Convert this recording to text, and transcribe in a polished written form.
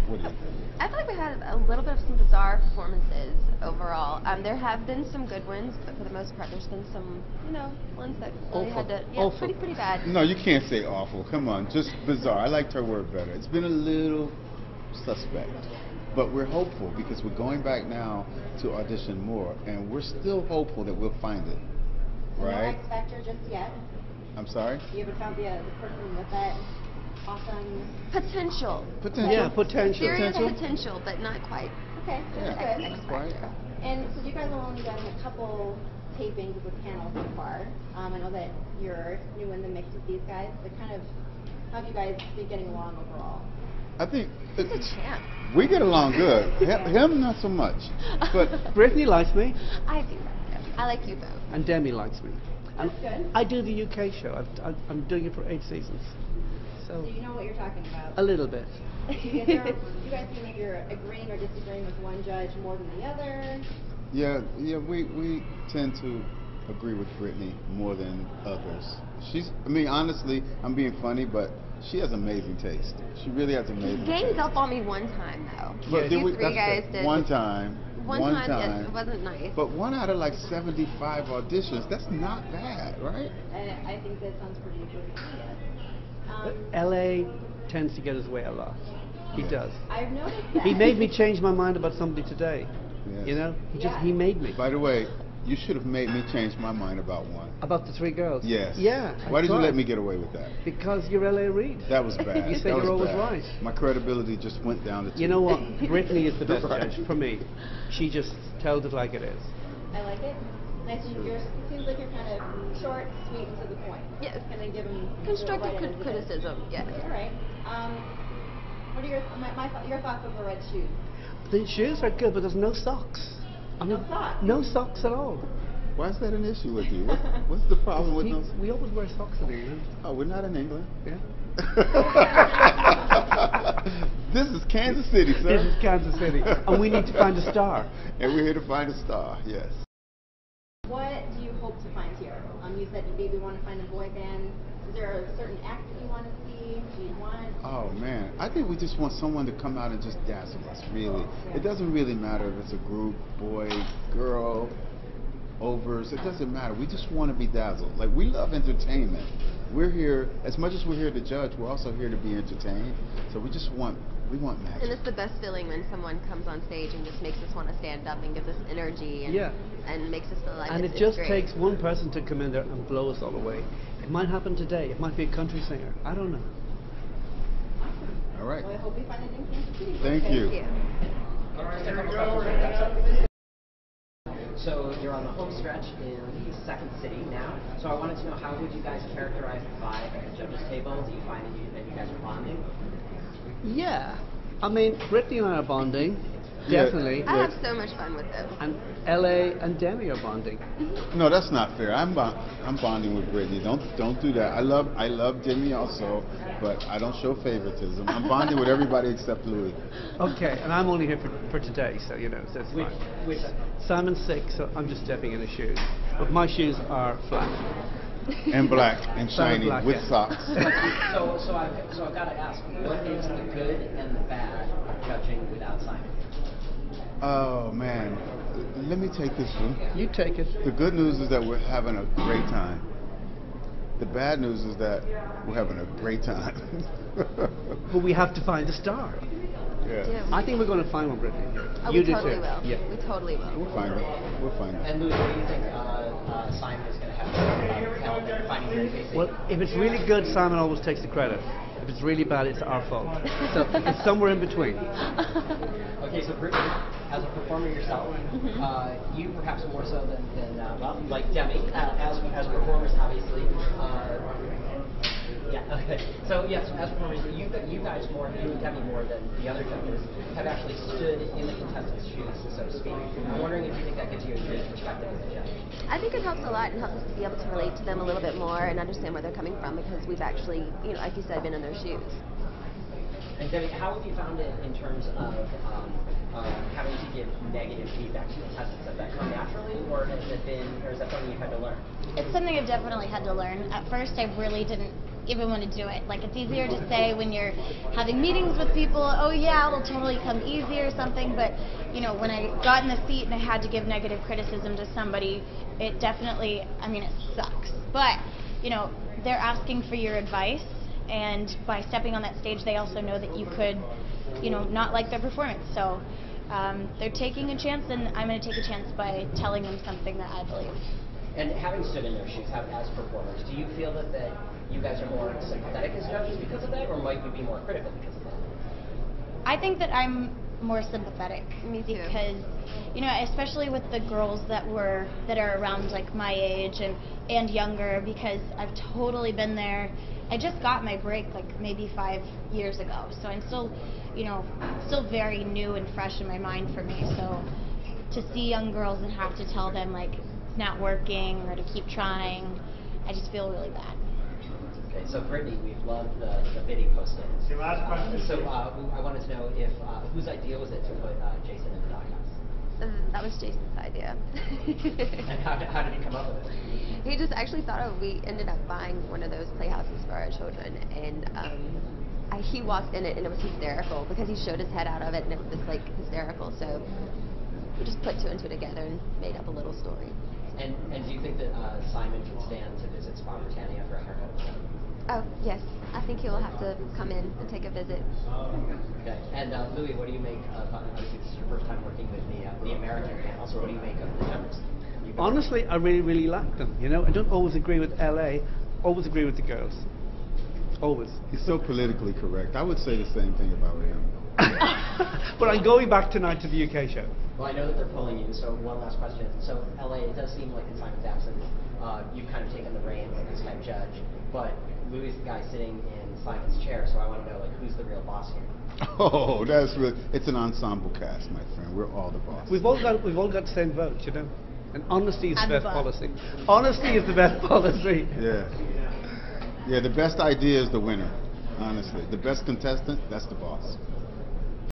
What do you think? I feel like we had a little bit of some bizarre performances overall. There have been some good ones, but for the most part, there's been some, ones that really had to, Awful. pretty bad. No, you can't say awful. Come on, just bizarre. I liked her word better. It's been a little suspect, but we're hopeful because we're going back now to audition more, and we're still hopeful that we'll find it. Right? No X Factor just yet. I'm sorry? You haven't found the person with that awesome Potential. Potential. Yeah, potential. Serious potential, but not quite. Okay, that's Yeah. good. X Right. Factor. And so you guys have only done a couple tapings with panels so far. I know that you're new in the mix with these guys, but kind of how have you guys been getting along overall? I think He's a champ. we get along good. Him, not so much. But Britney likes me, I do. I like you both. and Demi likes me. And That's good. I do the UK show. I'm doing it for 8 seasons. So, So you know what you're talking about. a little bit. You guys seem like you're agreeing or disagreeing with one judge more than the other. yeah, we tend to agree with Britney more than others. Honestly, I'm being funny, but she has amazing taste. She really has He amazing ganged taste. up on me one time, though. But You did we- three that's guys good. did. One time. It wasn't nice. But one out of like 75 auditions, that's not bad, right? I think that sounds pretty good. But LA tends to get his way a lot. He does. I've noticed that. He made me change my mind about somebody today. Yes. You know, Yeah. he made me. By the way, you should have made me change my mind about one. About the 3 girls. Yes. Yeah. Why I did you tried. let me get away with that? Because you're LA Reid. That was bad. You said That was you're always bad. right. My credibility just went down the tube. You know what? Britney is the best Right. judge for me. She just tells it like it is. I like it. Nice. It seems like you're kind of short, sweet, and to the point. Yes. Kind of give them Constructive right into it. criticism, yes. All right. What are your thoughts over red shoes? The shoes are good, but there's no socks. I mean, No socks? no socks at all. Why is that an issue with you? What's the problem with those? We always wear socks in England. Oh, we're not in England. Yeah. This is Kansas City, sir. This is Kansas City, and we need to find a star. And we're here to find a star, yes. What do you hope to find here? You said you maybe want to find a boy band. Is there a certain act that you want to see? Do you want? Oh man, I think we just want someone to come out and just dazzle us, really. It doesn't really matter if it's a group, boy, girl, overs, it doesn't matter. We just want to be dazzled. Like, we love entertainment. We're here, as much as we're here to judge, we're also here to be entertained. So we want magic. And it's the best feeling when someone comes on stage and just makes us want to stand up and gives us energy and, Yeah. and makes us feel like And it's it just great. takes one person to come in there and blow us all away. It might happen today. It might be a country singer. I don't know. All right. Well, I hope we find it in Kansas City. Thank you. Thank you. So you're on the home stretch in the second city now. So I wanted to know, how would you guys characterize the vibe at the judges' table? Do you find that you guys are bonding? Yeah. I mean, Britney and I are bonding. Yeah. Definitely. I have so much fun with them. And LA and Demi are bonding. No, that's not fair. I'm bonding with Britney. Don't do that. I love Demi also, but I don't show favoritism. I'm bonding with everybody except Louis. Okay, and I'm only here for today, so you know, so it's fine. Which Simon's sick, so I'm just stepping in his shoes. But my shoes are flat. And black and Simon shiny Black, with yeah. socks. so I've got to ask, what is the good and the bad judging without Simon? Oh man, let me take this one. You take it. The good news is that we're having a great time. The bad news is that we're having a great time. But we have to find a star. Yeah. I think we're going to find one, Britney. Oh, You we do totally too. will. Yeah. We totally will. We'll find it. We'll find it. And Louis, what do you think Simon is going to have to help in finding Gary Casey? Well, if it's really good, Simon always takes the credit. If it's really bad, it's our fault. So it's somewhere in between. Okay, so Britney, as a performer yourself, you perhaps more so than well, like Demi, as performers, obviously. Yeah. Okay. So yes, as performers, you guys more, you and Demi more than the other judges, have actually stood in the contestants' shoes, so to speak. I'm wondering if you think that gives you a good perspective as a judge. I think it helps a lot and helps us to be able to relate to them a little bit more and understand where they're coming from because we've actually, like you said, been in their shoes. And Demi, how have you found it in terms of having to give negative feedback to contestants? Has that come naturally, or is that something you've had to learn? It's something I've definitely had to learn. At first, I really didn't even want to do it. Like, it's easier to say when you're having meetings with people, oh yeah, it'll totally come easy or something, but you know, when I got in the seat and I had to give negative criticism to somebody, it definitely, I mean, it sucks. But, you know, they're asking for your advice, and by stepping on that stage, they also know that you could, you know, not like their performance. So they're taking a chance, and I'm going to take a chance by telling them something that I believe. And having stood in their shoes, as performers, do you feel that you guys are more sympathetic as judges because of that, or might you be more critical because of that? I think that I'm more sympathetic. Me too. Because, you know, especially with the girls that are around like my age and younger, because I've totally been there. I just got my break like maybe 5 years ago, so I'm still, you know, still very new and fresh in my mind for me. So to see young girls and have to tell them like it's not working or to keep trying, I just feel really bad. Okay, so Britney, we've loved the bidding post-ins. Your last question. So I wanted to know if whose idea was it to put Jason in the doghouse? That was Jason's idea. And how did he come up with it? He just actually thought of, we ended up buying one of those playhouses for our children, and he walked in it and it was hysterical because he showed his head out of it and it was just like hysterical. So we just put two and two together and made up a little story. And do you think that Simon can stand to visit Spa Britannia for a haircut? Oh, yes. I think he'll have to come in and take a visit. Okay. And Louis, what do you make of, obviously this is your first time working with the American panel, so what do you make of the judges? Honestly, I really, really like them. You know, I don't always agree with LA, always agree with the girls. Always. He's so politically correct. I would say the same thing about him. But I'm going back tonight to the UK show. Well, I know that they're pulling you, so one last question. So LA, it does seem like in Simon's absence, you've kind of taken the reins as head judge, but Louis is the guy sitting in Simon's chair, so I want to know, like, who's the real boss here? Oh, that's really, it's an ensemble cast, my friend. We're all the boss. We've all got the same vote, you know. And honesty is the I'm best boss. policy. Honesty is the best policy. Yeah. Yeah, the best idea is the winner, honestly. The best contestant, that's the boss.